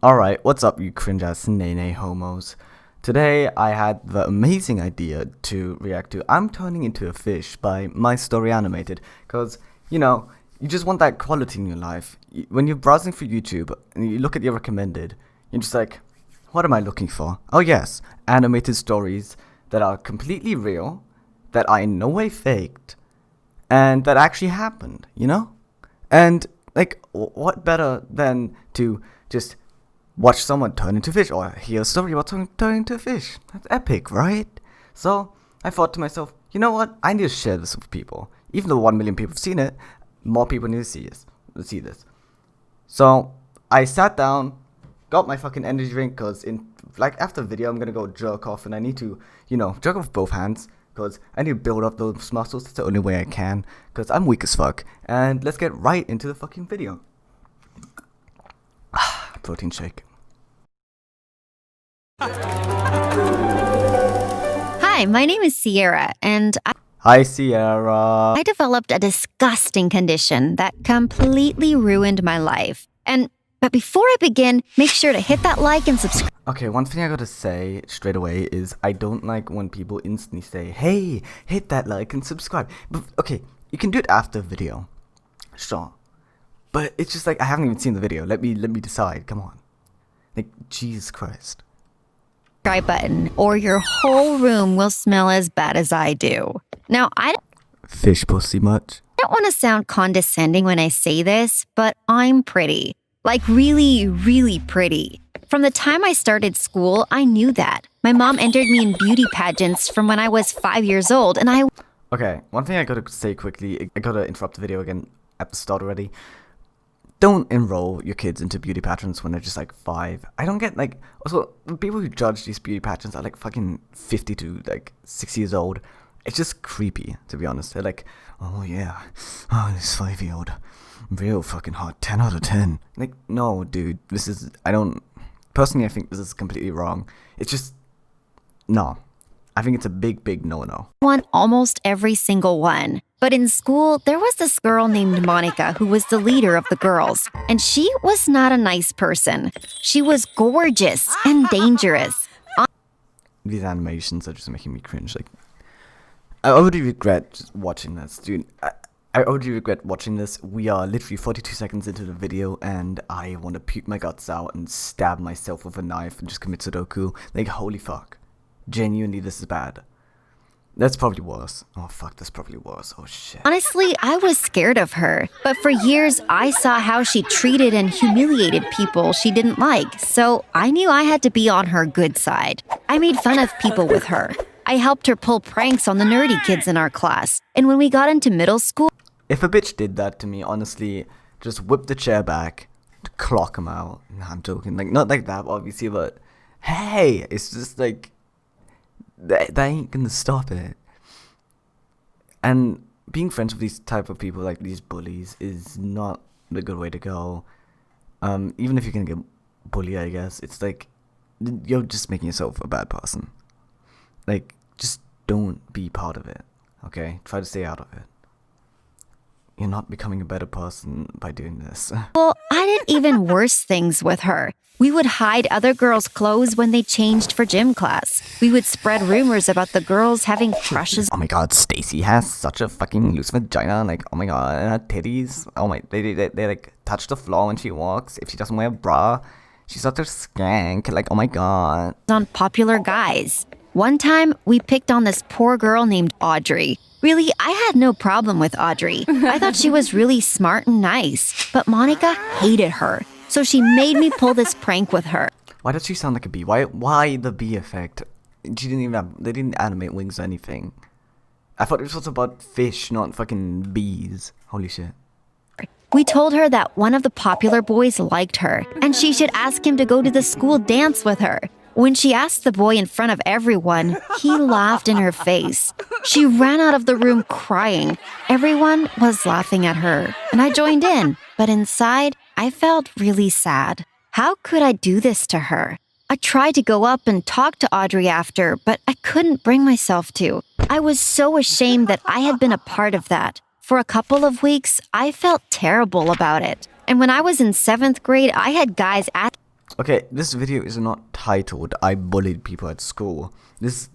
Alright, what's up you cringe-ass nay homos? Today I had the amazing idea to react to I'm Turning Into a Fish by My Story Animated, because, you just want that quality in your life. When you're browsing for YouTube and you look at your recommended, you're just like, what am I looking for? Oh yes, animated stories that are completely real, that are in no way faked, and that actually happened, And, what better than to just watch someone turn into a fish, or hear a story about turning into a fish. That's epic, right? So I thought to myself, you know what? I need to share this with people. Even though 1 million people have seen it, more people need to see this. So I sat down, got my fucking energy drink, because after the video I'm gonna go jerk off, and I need to, jerk off with both hands, because I need to build up those muscles. That's the only way I can, because I'm weak as fuck. And let's get right into the fucking video. Protein shake. Hi, my name is Sierra, and Hi, Sierra. I developed a disgusting condition that completely ruined my life. But before I begin, make sure to hit that like and subscribe. Okay, one thing I gotta say straight away is I don't like when people instantly say, hey, hit that like and subscribe. But, okay, you can do it after the video. Sure. But it's just like, I haven't even seen the video. Let me decide. Come on. Jesus Christ. Button, or your whole room will smell as bad as I do. Now, I Fish pussy much? don't want to sound condescending when I say this, but I'm pretty. Like really, really pretty. From the time I started school, I knew that. My mom entered me in beauty pageants from when I was 5 years old, and I... Okay, one thing I gotta say quickly, I gotta interrupt the video again at the start already. Don't enroll your kids into beauty pageants when they're just 5. I don't get also the people who judge these beauty pageants are fucking 50 to 6 years old. It's just creepy, to be honest. They're like, oh yeah, oh this 5-year-old, real fucking hot, 10 out of 10. No dude, personally I think this is completely wrong. It's just, no. I think it's a big no-no. Won almost every single one. But in school, there was this girl named Monica who was the leader of the girls. And she was not a nice person. She was gorgeous and dangerous. These animations are just making me cringe. I already regret just watching this, dude. I already regret watching this. We are literally 42 seconds into the video, and I want to puke my guts out and stab myself with a knife and just commit Sudoku. Holy fuck. Genuinely, this is bad. That's probably worse. Oh fuck, that's probably worse. Oh shit. Honestly, I was scared of her. But for years, I saw how she treated and humiliated people she didn't like. So I knew I had to be on her good side. I made fun of people with her. I helped her pull pranks on the nerdy kids in our class. And when we got into middle school... If a bitch did that to me, honestly, just whip the chair back, clock him out. Nah, I'm joking. Not like that, obviously, but... Hey! It's just that ain't gonna stop it. And being friends with these type of people, these bullies, is not the good way to go. Even if you're gonna get bullied, I guess, it's you're just making yourself a bad person. Just don't be part of it, okay? Try to stay out of it. You're not becoming a better person by doing this. Well, I did even worse things with her. We would hide other girls' clothes when they changed for gym class. We would spread rumors about the girls having crushes. Oh my god, Stacy has such a fucking loose vagina. Oh my god, and her titties. Oh my, they touch the floor when she walks. If she doesn't wear a bra, she's such a skank. Oh my god. On popular guys. One time, we picked on this poor girl named Audrey. Really, I had no problem with Audrey. I thought she was really smart and nice. But Monica hated her. So she made me pull this prank with her. Why does she sound like a bee? Why the bee effect? They didn't animate wings or anything. I thought it was about fish, not fucking bees. Holy shit. We told her that one of the popular boys liked her, and she should ask him to go to the school dance with her. When she asked the boy in front of everyone, he laughed in her face. She ran out of the room crying. Everyone was laughing at her, and I joined in. But inside, I felt really sad. How could I do this to her? I tried to go up and talk to Audrey after, but I couldn't bring myself to. I was so ashamed that I had been a part of that. For a couple of weeks, I felt terrible about it. And when I was in 7th grade, I had guys at... Okay, this video is not titled "I bullied people at school." It's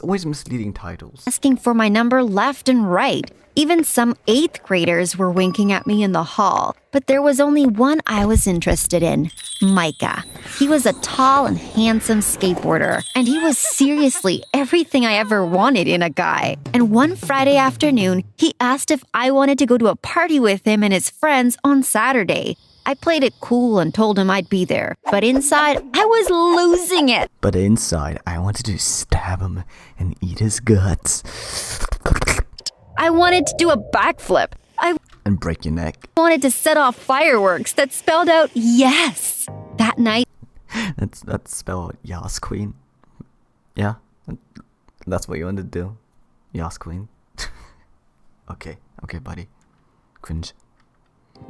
always misleading titles. Asking for my number left and right. Even some 8th graders were winking at me in the hall. But there was only one I was interested in, Micah. He was a tall and handsome skateboarder, and he was seriously everything I ever wanted in a guy. And one Friday afternoon, he asked if I wanted to go to a party with him and his friends on Saturday. I played it cool and told him I'd be there, but inside, I was losing it. But inside, I wanted to stab him and eat his guts. I wanted to do a backflip. And break your neck. Wanted to set off fireworks that spelled out yes. That night, That's spelled Yas Queen. Yeah? That's what you wanted to do? Yas Queen. Okay, buddy. Cringe.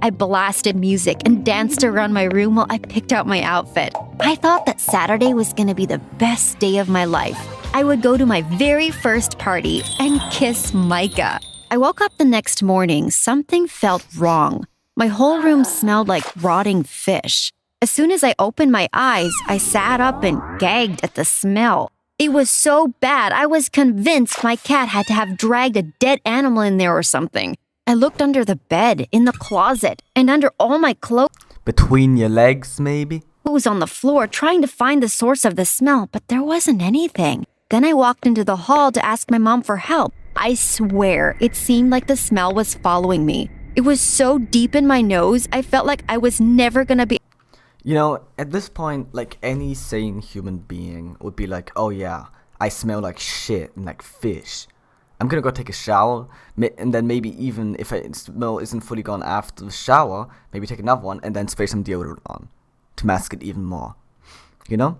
I blasted music and danced around my room while I picked out my outfit. I thought that Saturday was going to be the best day of my life. I would go to my very first party and kiss Micah. I woke up the next morning. Something felt wrong. My whole room smelled like rotting fish. As soon as I opened my eyes, I sat up and gagged at the smell. It was so bad, I was convinced my cat had to have dragged a dead animal in there or something. I looked under the bed, in the closet, and under all my clothes. Between your legs, maybe? On the floor trying to find the source of the smell, but there wasn't anything. Then I walked into the hall to ask my mom for help. I swear, it seemed like the smell was following me. It was so deep in my nose, I felt like I was never gonna be... You know, at this point, like any sane human being would be like, oh yeah, I smell like shit and like fish. I'm gonna go take a shower, and then maybe even if the smell isn't fully gone after the shower, maybe take another one and then spray some deodorant on to mask it even more. You know?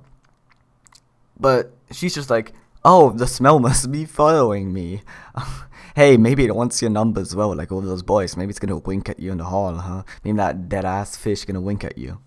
But she's just like, oh, the smell must be following me. Hey, maybe it wants your number as well, like all those boys. Maybe it's gonna wink at you in the hall, huh? Maybe that dead-ass fish gonna wink at you.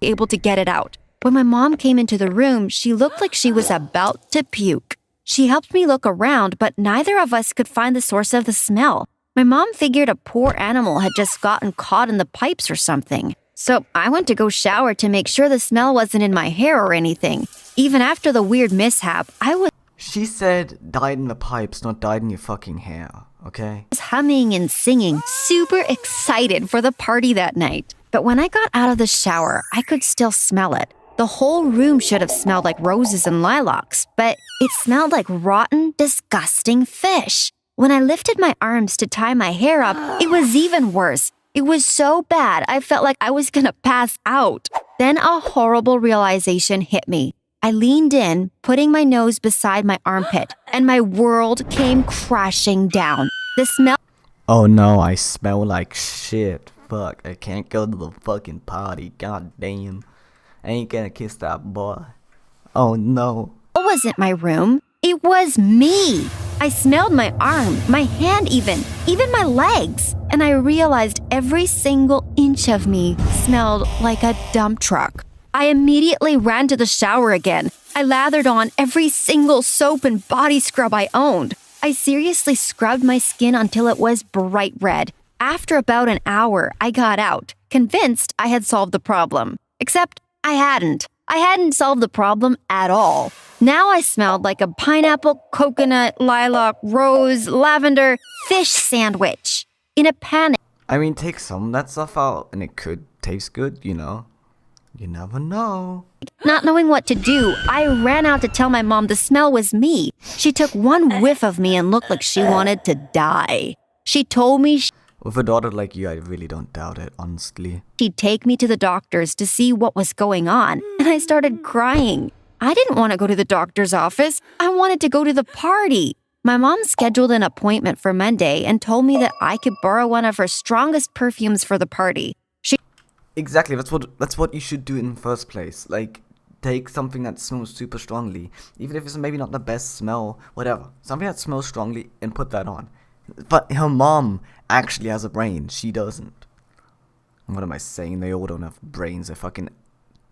Able to get it out. When my mom came into the room, she looked like she was about to puke. She helped me look around, but neither of us could find the source of the smell. My mom figured a poor animal had just gotten caught in the pipes or something. So I went to go shower to make sure the smell wasn't in my hair or anything. Even after the weird mishap, I was She said died in the pipes, not died in your fucking hair, okay? humming and singing, super excited for the party that night. But when I got out of the shower, I could still smell it. The whole room should have smelled like roses and lilacs, but it smelled like rotten, disgusting fish. When I lifted my arms to tie my hair up, it was even worse. It was so bad, I felt like I was gonna pass out. Then a horrible realization hit me. I leaned in, putting my nose beside my armpit, and my world came crashing down. The smell... Oh no, I smell like shit. Fuck, I can't go to the fucking party. God damn. I ain't gonna kiss that boy. Oh no. It wasn't my room. It was me. I smelled my arm, my hand even my legs. And I realized every single inch of me smelled like a dump truck. I immediately ran to the shower again. I lathered on every single soap and body scrub I owned. I seriously scrubbed my skin until it was bright red. After about an hour, I got out, convinced I had solved the problem. Except I hadn't. I hadn't solved the problem at all. Now I smelled like a pineapple, coconut, lilac, rose, lavender, fish sandwich. In a panic, I mean, take some of that stuff out and it could taste good, you know? You never know. not knowing what to do, I ran out to tell my mom the smell was me. She took one whiff of me and looked like she wanted to die. She told me With a daughter like you, I really don't doubt it, honestly. she'd take me to the doctors to see what was going on, and I started crying. I didn't want to go to the doctor's office. I wanted to go to the party. My mom scheduled an appointment for Monday and told me that I could borrow one of her strongest perfumes for the party. Exactly, that's what you should do in the first place. Like, take something that smells super strongly, even if it's maybe not the best smell, whatever. Something that smells strongly and put that on. But her mom actually has a brain. She doesn't. What am I saying? They all don't have brains. They're fucking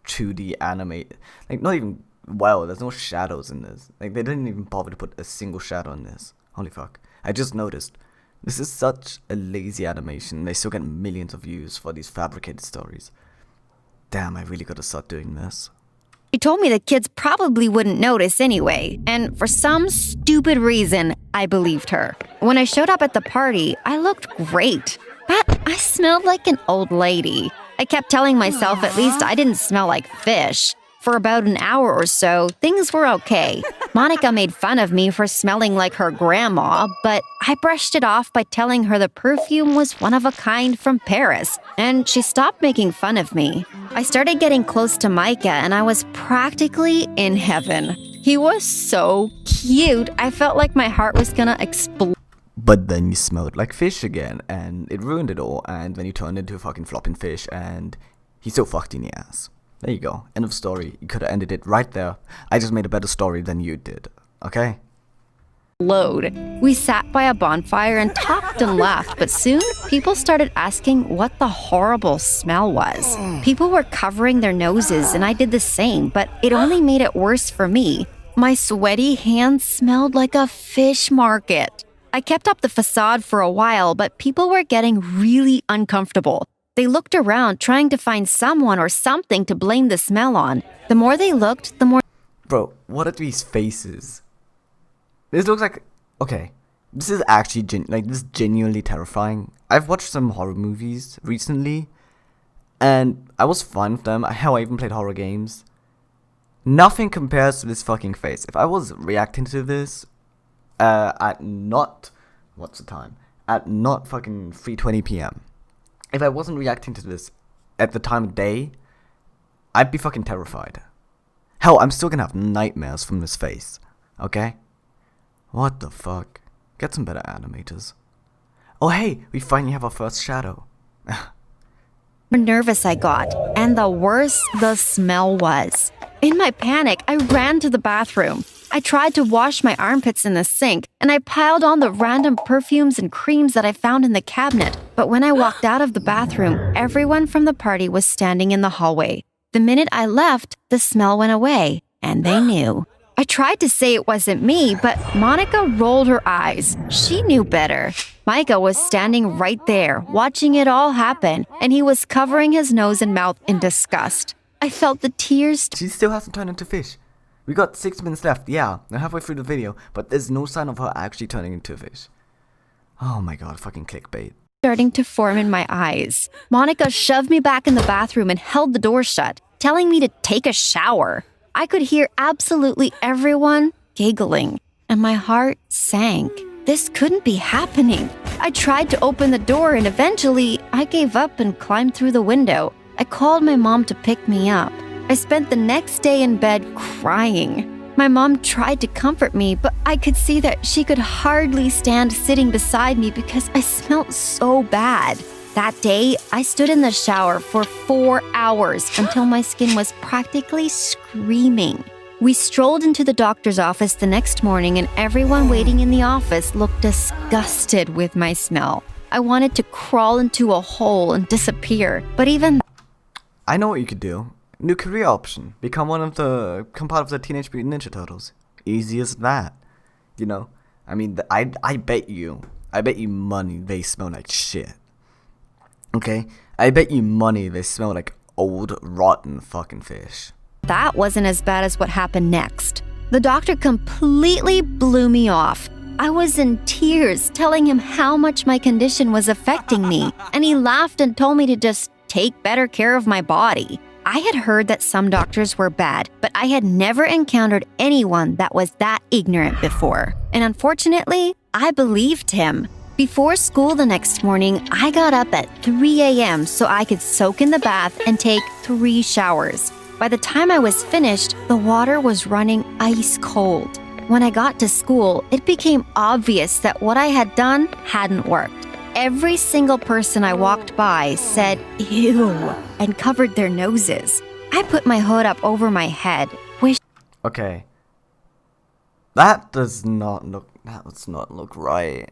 2D animate. Like, not even well. There's no shadows in this. Like, they didn't even bother to put a single shadow in this. Holy fuck. I just noticed. This is such a lazy animation. They still get millions of views for these fabricated stories. Damn, I really gotta start doing this. She told me the kids probably wouldn't notice anyway, and for some stupid reason, I believed her. When I showed up at the party, I looked great, but I smelled like an old lady. I kept telling myself at least I didn't smell like fish. For about an hour or so, things were okay. Monica made fun of me for smelling like her grandma, but I brushed it off by telling her the perfume was one of a kind from Paris, and she stopped making fun of me. I started getting close to Micah, and I was practically in heaven. He was so cute. I felt like my heart was gonna explode. But then you smelled like fish again, and it ruined it all, and then you turned into a fucking flopping fish, and he's so fucked in the ass. There you go. End of story. You could have ended it right there. I just made a better story than you did. Okay? We sat by a bonfire and talked and laughed, but soon people started asking what the horrible smell was. People were covering their noses, and I did the same, but it only made it worse for me. My sweaty hands smelled like a fish market. I kept up the facade for a while, but people were getting really uncomfortable. They looked around, trying to find someone or something to blame the smell on. The more they looked, the more... Bro, what are these faces? This looks like... Okay, this is actually this is genuinely terrifying. I've watched some horror movies recently, and I was fine with them. Hell, I even played horror games. Nothing compares to this fucking face. If I was reacting to this at not... What's the time? At not fucking 3:20 p.m. If I wasn't reacting to this at the time of day, I'd be fucking terrified. Hell, I'm still gonna have nightmares from this face. Okay? What the fuck? Get some better animators. Oh hey, we finally have our first shadow. nervous I got, and the worse the smell was. In my panic, I ran to the bathroom. I tried to wash my armpits in the sink, and I piled on the random perfumes and creams that I found in the cabinet. But when I walked out of the bathroom, everyone from the party was standing in the hallway. The minute I left, the smell went away, and they knew. I tried to say it wasn't me, but Monica rolled her eyes. She knew better. Micah was standing right there, watching it all happen, and he was covering his nose and mouth in disgust. I felt the tears. She still hasn't turned into fish. We got 6 minutes left, yeah, we're halfway through the video, but there's no sign of her actually turning into a fish. Oh my god, fucking clickbait. Starting to form in my eyes. Monica shoved me back in the bathroom and held the door shut, telling me to take a shower. I could hear absolutely everyone giggling, and my heart sank. This couldn't be happening. I tried to open the door, and eventually I gave up and climbed through the window. I called my mom to pick me up. I spent the next day in bed crying. My mom tried to comfort me, but I could see that she could hardly stand sitting beside me because I smelled so bad. That day, I stood in the shower for 4 hours until my skin was practically screaming. We strolled into the doctor's office the next morning, and everyone waiting in the office looked disgusted with my smell. I wanted to crawl into a hole and disappear, but even... I know what you could do. New career option. Become part of the Teenage Mutant Ninja Turtles. Easy as that. You know? I mean, I bet you money they smell like shit. Okay? I bet you money they smell like old, rotten fucking fish. That wasn't as bad as what happened next. The doctor completely blew me off. I was in tears, telling him how much my condition was affecting me, and he laughed and told me to just take better care of my body. I had heard that some doctors were bad, but I had never encountered anyone that was that ignorant before. And unfortunately, I believed him. Before school the next morning, I got up at 3 a.m. so I could soak in the bath and take 3 showers. By the time I was finished, the water was running ice cold. When I got to school, it became obvious that what I had done hadn't worked. Every single person I walked by said, "Ew," and covered their noses. I put my hood up over my head. Okay. That does not look right.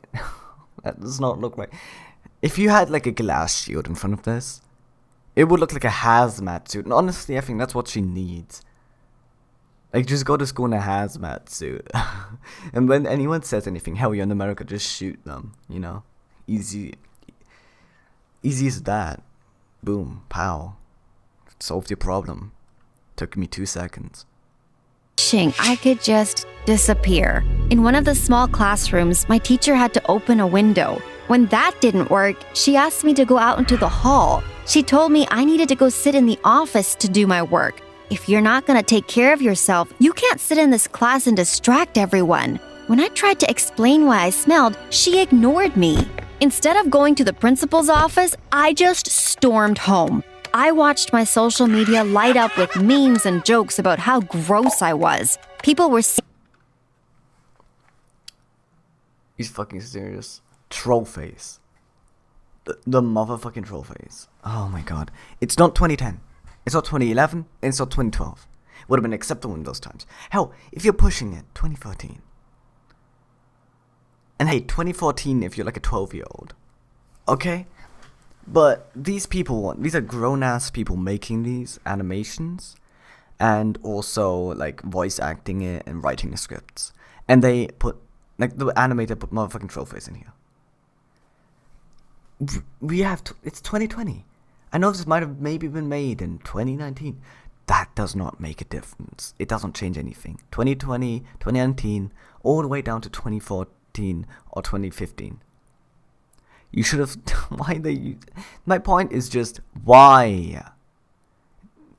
That does not look right. If you had like a glass shield in front of this, it would look like a hazmat suit. And honestly, I think that's what she needs. Like, just go to school in a hazmat suit. And when anyone says anything, hell, you're in America, just shoot them, you know? Easy as that. Boom, pow. solved your problem. Took me 2 seconds. Wishing I could just disappear. In one of the small classrooms, my teacher had to open a window. When that didn't work, she asked me to go out into the hall. She told me I needed to go sit in the office to do my work. If you're not going to take care of yourself, you can't sit in this class and distract everyone. When I tried to explain why I smelled, she ignored me. Instead of going to the principal's office, I just stormed home. I watched my social media light up with memes and jokes about how gross I was. People were He's fucking serious. Troll face. The motherfucking troll face. Oh my god. It's not 2010. It's not 2011. And it's not 2012. Would have been acceptable in those times. Hell, if you're pushing it, 2013. And hey, 2014 if you're like a 12-year-old. Okay? But these are grown-ass people making these animations. And also, like, voice acting it and writing the scripts. And they put, like, the animator put motherfucking troll face in here. It's 2020. I know this might have maybe been made in 2019. That does not make a difference. It doesn't change anything. 2020, 2019, all the way down to 2014 or 2015. You should have. My point is just why.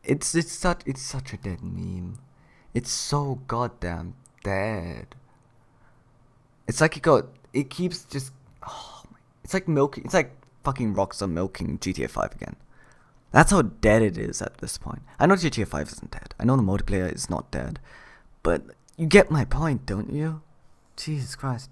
It's such a dead meme. It's so goddamn dead. It's like it keeps just. Oh my, it's like milking. It's like fucking Rockstar milking GTA 5 again. That's how dead it is at this point. I know GTA 5 isn't dead. I know the multiplayer is not dead, but you get my point, don't you? Jesus Christ.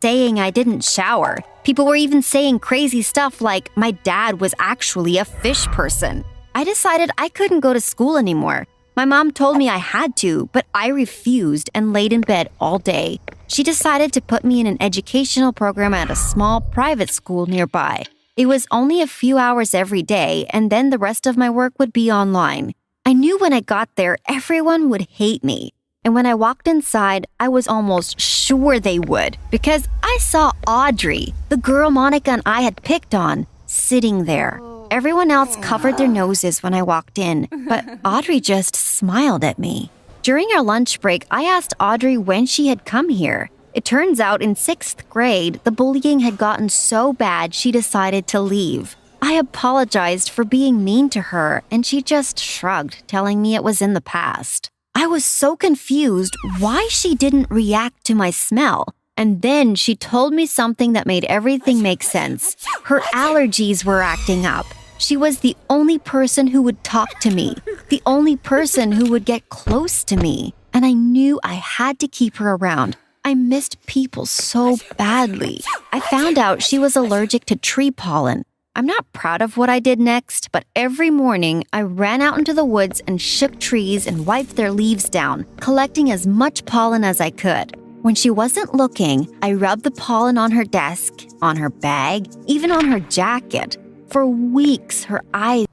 saying I didn't shower. People were even saying crazy stuff like my dad was actually a fish person. I decided I couldn't go to school anymore. My mom told me I had to, but I refused and laid in bed all day. She decided to put me in an educational program at a small private school nearby. It was only a few hours every day, and then the rest of my work would be online. I knew when I got there, everyone would hate me. And when I walked inside, I was almost sure they would, because I saw Audrey, the girl Monica and I had picked on, sitting there. Everyone else covered their noses when I walked in, but Audrey just smiled at me. During our lunch break, I asked Audrey when she had come here. It turns out in 6th grade, the bullying had gotten so bad she decided to leave. I apologized for being mean to her, and she just shrugged, telling me it was in the past. I was so confused why she didn't react to my smell. And then she told me something that made everything make sense. Her allergies were acting up. She was the only person who would talk to me, the only person who would get close to me. And I knew I had to keep her around. I missed people so badly. I found out she was allergic to tree pollen. I'm not proud of what I did next, but every morning I ran out into the woods and shook trees and wiped their leaves down, collecting as much pollen as I could. When she wasn't looking, I rubbed the pollen on her desk, on her bag, even on her jacket. For weeks, her eyes...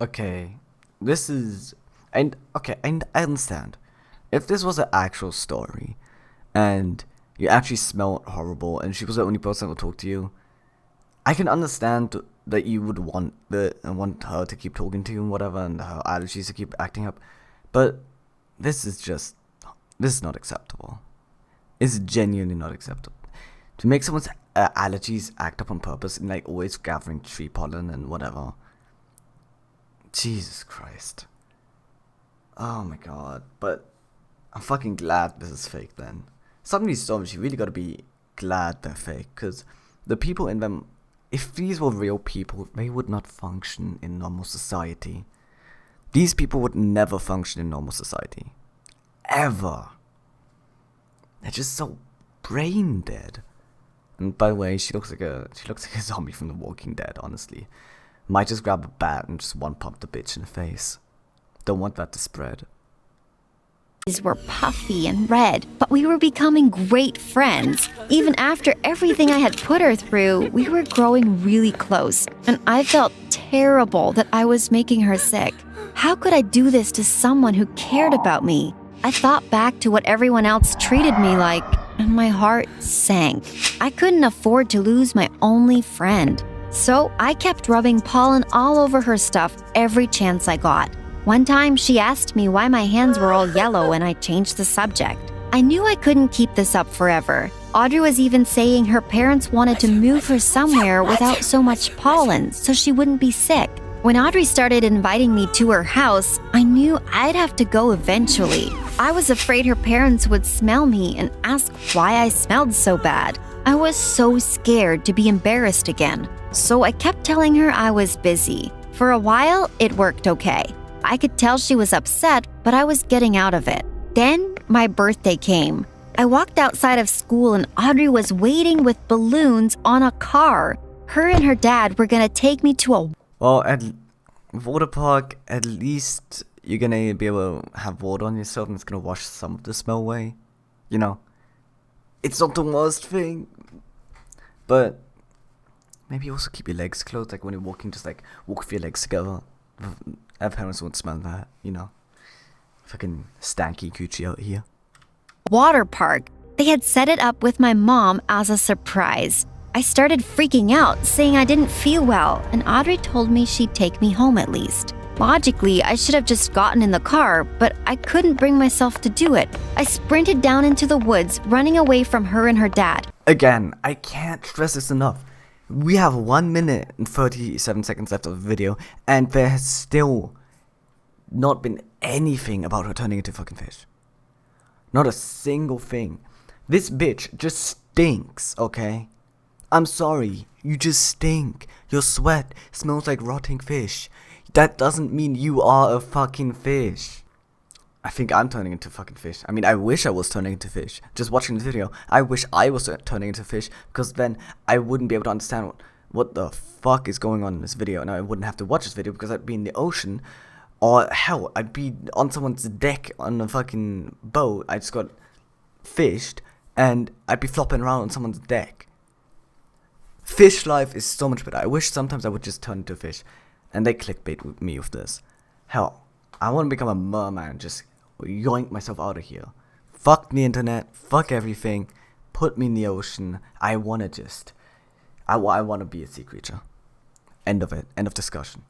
Okay, I understand. If this was an actual story, and you actually smelled horrible, and she was the only person that would talk to you, I can understand that you would want her to keep talking to you and whatever, and her allergies to keep acting up. But this is not acceptable. It's genuinely not acceptable. To make someone's allergies act up on purpose and like always gathering tree pollen and whatever. Jesus Christ. Oh my god. But I'm fucking glad this is fake then. Some of these stories you really gotta be glad they're fake, because the people in them, if these were real people, they would not function in normal society. These people would never function in normal society. Ever. They're just so brain dead. And by the way, she looks like a zombie from The Walking Dead, honestly. Might just grab a bat and just one pump the bitch in the face. Don't want that to spread. were puffy and red, but we were becoming great friends. Even after everything I had put her through, we were growing really close, and I felt terrible that I was making her sick. How could I do this to someone who cared about me? I thought back to what everyone else treated me like, and my heart sank. I couldn't afford to lose my only friend. So I kept rubbing pollen all over her stuff every chance I got. One time, she asked me why my hands were all yellow and I changed the subject. I knew I couldn't keep this up forever. Audrey was even saying her parents wanted to move her somewhere without so much pollen so she wouldn't be sick. When Audrey started inviting me to her house, I knew I'd have to go eventually. I was afraid her parents would smell me and ask why I smelled so bad. I was so scared to be embarrassed again, so I kept telling her I was busy. For a while, it worked okay. I could tell she was upset, but I was getting out of it. Then my birthday came. I walked outside of school and Audrey was waiting with balloons on a car. Her and her dad were gonna take me to a Well, at water park, at least you're gonna be able to have water on yourself and it's gonna wash some of the smell away. You know, it's not the worst thing, but maybe also keep your legs closed. Like when you're walking, just like walk with your legs together. Our parents won't smell that, you know. Fucking stanky coochie out here. water park. They had set it up with my mom as a surprise. I started freaking out, saying I didn't feel well, and Audrey told me she'd take me home at least. Logically, I should have just gotten in the car, but I couldn't bring myself to do it. I sprinted down into the woods, running away from her and her dad. Again, I can't stress this enough. We have 1 minute and 37 seconds left of the video, and there has still not been anything about her turning into a fucking fish. Not a single thing. This bitch just stinks, okay? I'm sorry, you just stink. Your sweat smells like rotting fish. That doesn't mean you are a fucking fish. I think I'm turning into a fucking fish. I mean, I wish I was turning into fish. Just watching this video, I wish I was turning into fish, because then I wouldn't be able to understand what the fuck is going on in this video, and I wouldn't have to watch this video because I'd be in the ocean, or hell, I'd be on someone's deck on a fucking boat. I just got fished, and I'd be flopping around on someone's deck. Fish life is so much better. I wish sometimes I would just turn into a fish, and they clickbait with me with this. Hell, I want to become a merman, just yoink myself out of here. Fuck the internet, fuck everything, put me in the ocean. I want to be a sea creature. End of it, end of discussion.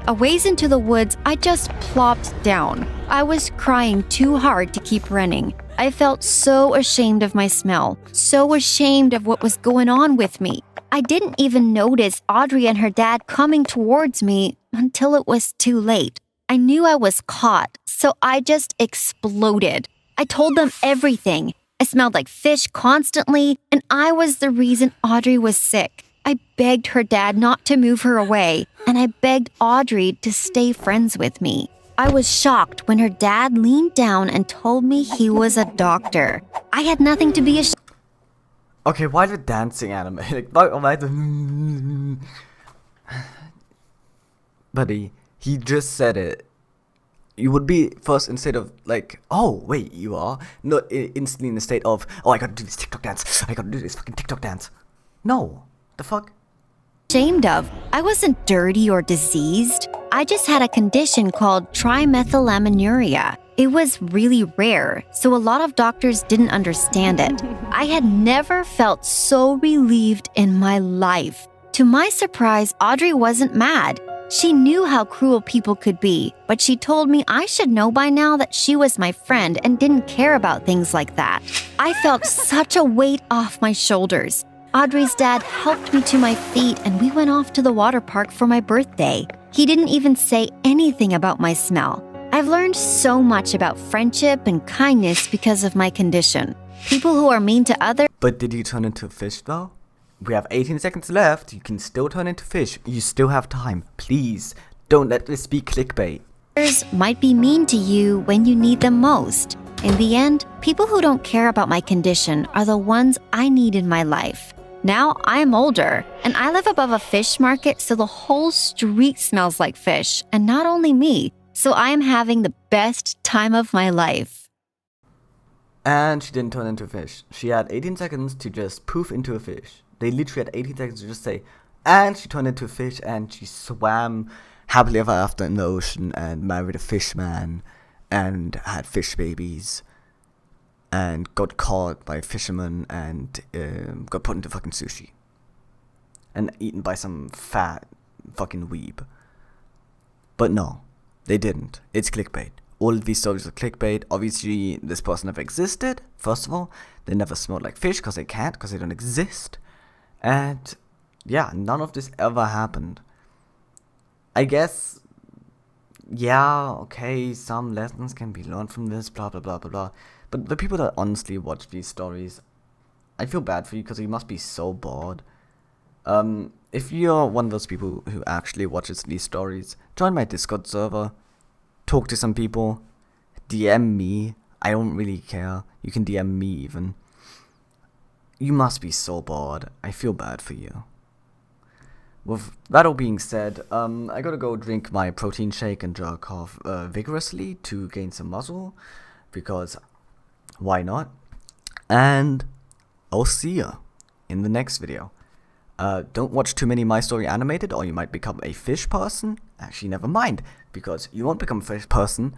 A ways into the woods, I just plopped down. I was crying too hard to keep running. I felt so ashamed of my smell, so ashamed of what was going on with me. I didn't even notice Audrey and her dad coming towards me until it was too late. I knew I was caught, so I just exploded. I told them everything. I smelled like fish constantly, and I was the reason Audrey was sick. I begged her dad not to move her away, and I begged Audrey to stay friends with me. I was shocked when her dad leaned down and told me he was a doctor. I had nothing to be ashamed. Okay, why the dancing animated? Why the... Buddy, he just said it. You would be first, instead of like, oh wait, you are not instantly in the state of, oh, I gotta do this TikTok dance. I gotta do this fucking TikTok dance. No, the fuck. Ashamed of. I wasn't dirty or diseased. I just had a condition called trimethylaminuria. It was really rare, so a lot of doctors didn't understand it. I had never felt so relieved in my life. To my surprise, Audrey wasn't mad. She knew how cruel people could be, but she told me I should know by now that she was my friend and didn't care about things like that. I felt such a weight off my shoulders. Audrey's dad helped me to my feet and we went off to the water park for my birthday. He didn't even say anything about my smell. I've learned so much about friendship and kindness because of my condition. People who are mean to others. But did you turn into a fish though? We have 18 seconds left. You can still turn into fish. You still have time. Please, don't let this be clickbait. Might be mean to you when you need them most. In the end, people who don't care about my condition are the ones I need in my life. Now I'm older, and I live above a fish market, so the whole street smells like fish, and not only me, so I am having the best time of my life. And she didn't turn into a fish. She had 18 seconds to just poof into a fish. They literally had 18 seconds to just say, and she turned into a fish, and she swam happily ever after in the ocean, and married a fish man, and had fish babies, and got caught by a fisherman, and got put into fucking sushi. and eaten by some fat fucking weeb. But no, they didn't. It's clickbait. All of these stories are clickbait. Obviously, this person never existed, first of all. They never smelled like fish, because they can't, because they don't exist. And yeah, none of this ever happened. I guess, yeah, okay, some lessons can be learned from this, blah, blah, blah, blah, blah. But the people that honestly watch these stories, I feel bad for you, because you must be so bored. If you're one of those people who actually watches these stories, join my Discord server, talk to some people, DM me. I don't really care. You can DM me even. You must be so bored. I feel bad for you. With that all being said, I gotta go drink my protein shake and jerk off vigorously to gain some muscle, because why not? And I'll see ya in the next video. Don't watch too many My Story Animated, or you might become a fish person. Actually, never mind, because you won't become a fish person.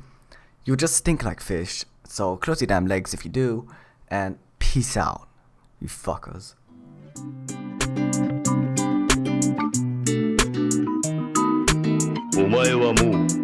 You'll just stink like fish. So close your damn legs if you do, and peace out, you fuckers. お前はもう